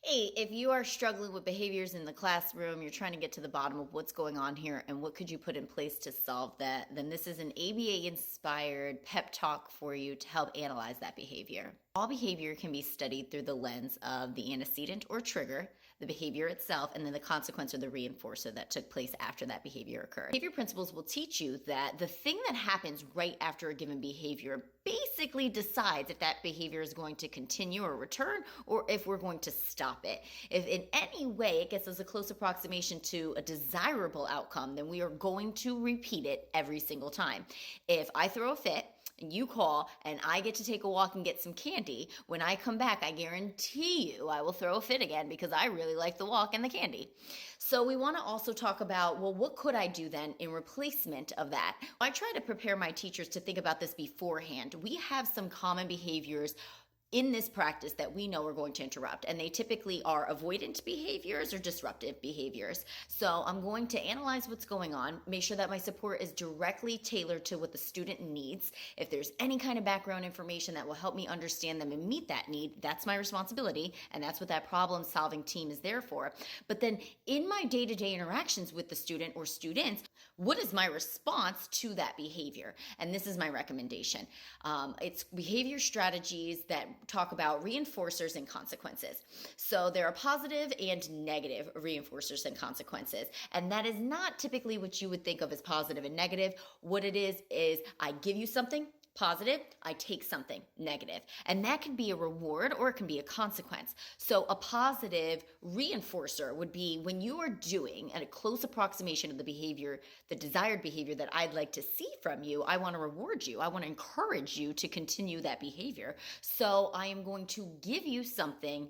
Hey, if you are struggling with behaviors in the classroom, you're trying to get to the bottom of what's going on here and what could you put in place to solve that, then this is an ABA inspired pep talk for you to help analyze that behavior. All behavior can be studied through the lens of the antecedent or trigger, the behavior itself, and then the consequence or the reinforcer that took place after that behavior occurred. Behavior principles will teach you that the thing that happens right after a given behavior basically decides if that behavior is going to continue or return or if we're going to stop it. If in any way it gets us a close approximation to a desirable outcome, then we are going to repeat it every single time. If I throw a fit, and you call and I get to take a walk and get some candy, when I come back, I guarantee you I will throw a fit again because I really like the walk and the candy. So we want to also talk about, well, what could I do then in replacement of that? I try to prepare my teachers to think about this beforehand. We have some common behaviors in this practice that we know are going to interrupt, and they typically are avoidant behaviors or disruptive behaviors. So I'm going to analyze what's going on, make sure that my support is directly tailored to what the student needs. If there's any kind of background information that will help me understand them and meet that need, that's my responsibility, and that's what that problem solving team is there for. But then in my day-to-day interactions with the student or students, what is my response to that behavior? And this is my recommendation. It's behavior strategies that talk about reinforcers and consequences. So there are positive and negative reinforcers and consequences. And that is not typically what you would think of as positive and negative. What it is I give you something positive, I take something negative. And that can be a reward or it can be a consequence. So a positive reinforcer would be when you are doing a close approximation of the behavior, the desired behavior that I'd like to see from you, I want to reward you. I want to encourage you to continue that behavior. So I am going to give you something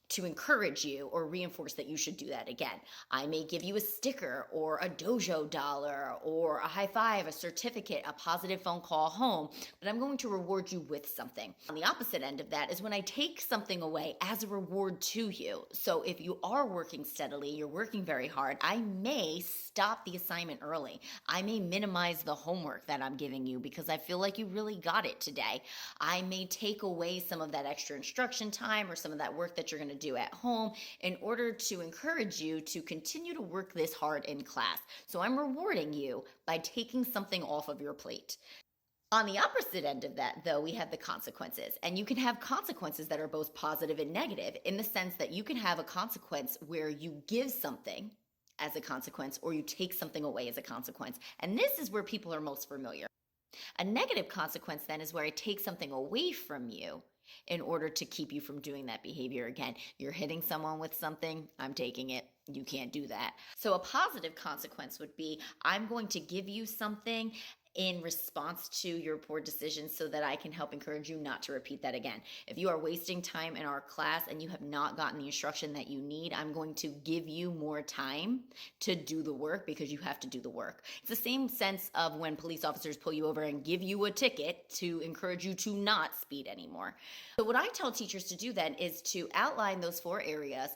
to encourage you or reinforce that you should do that again. I may give you a sticker or a dojo dollar or a high five, a certificate, a positive phone call home, but I'm going to reward you with something. On the opposite end of that is when I take something away as a reward to you. So if you are working steadily, you're working very hard, I may stop the assignment early. I may minimize the homework that I'm giving you because I feel like you really got it today. I may take away some of that extra instruction time or some of that work that you're going to do at home in order to encourage you to continue to work this hard in class. So I'm rewarding you by taking something off of your plate. On the opposite end of that, though, we have the consequences. And you can have consequences that are both positive and negative in the sense that you can have a consequence where you give something as a consequence or you take something away as a consequence. And this is where people are most familiar. A negative consequence then is where I take something away from you in order to keep you from doing that behavior again. You're hitting someone with something, I'm taking it. You can't do that. So a positive consequence would be I'm going to give you something in response to your poor decisions so that I can help encourage you not to repeat that again. If you are wasting time in our class and you have not gotten the instruction that you need, I'm going to give you more time to do the work because you have to do the work. It's the same sense of when police officers pull you over and give you a ticket to encourage you to not speed anymore. So what I tell teachers to do then is to outline those 4 areas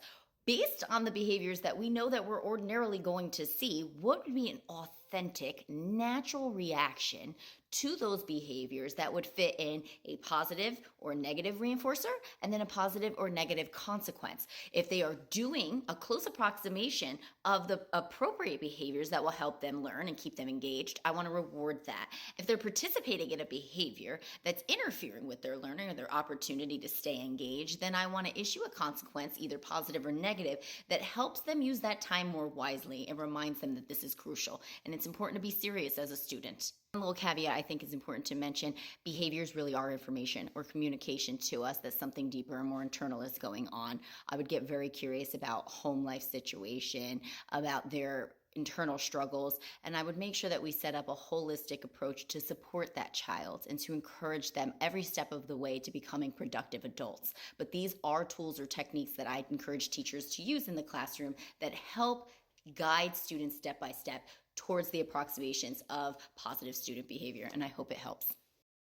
based on the behaviors that we know that we're ordinarily going to see. What would be an authentic, natural reaction to those behaviors that would fit in a positive or negative reinforcer and then a positive or negative consequence? If they are doing a close approximation of the appropriate behaviors that will help them learn and keep them engaged, I want to reward that. If they're participating in a behavior that's interfering with their learning or their opportunity to stay engaged, then I want to issue a consequence, either positive or negative, that helps them use that time more wisely and reminds them that this is crucial. And it's important to be serious as a student. One little caveat I think is important to mention: behaviors really are information or communication to us that something deeper and more internal is going on. I would get very curious about home life situation, about their internal struggles, and I would make sure that we set up a holistic approach to support that child and to encourage them every step of the way to becoming productive adults. But these are tools or techniques that I encourage teachers to use in the classroom that help guide students step by step towards the approximations of positive student behavior, and I hope it helps.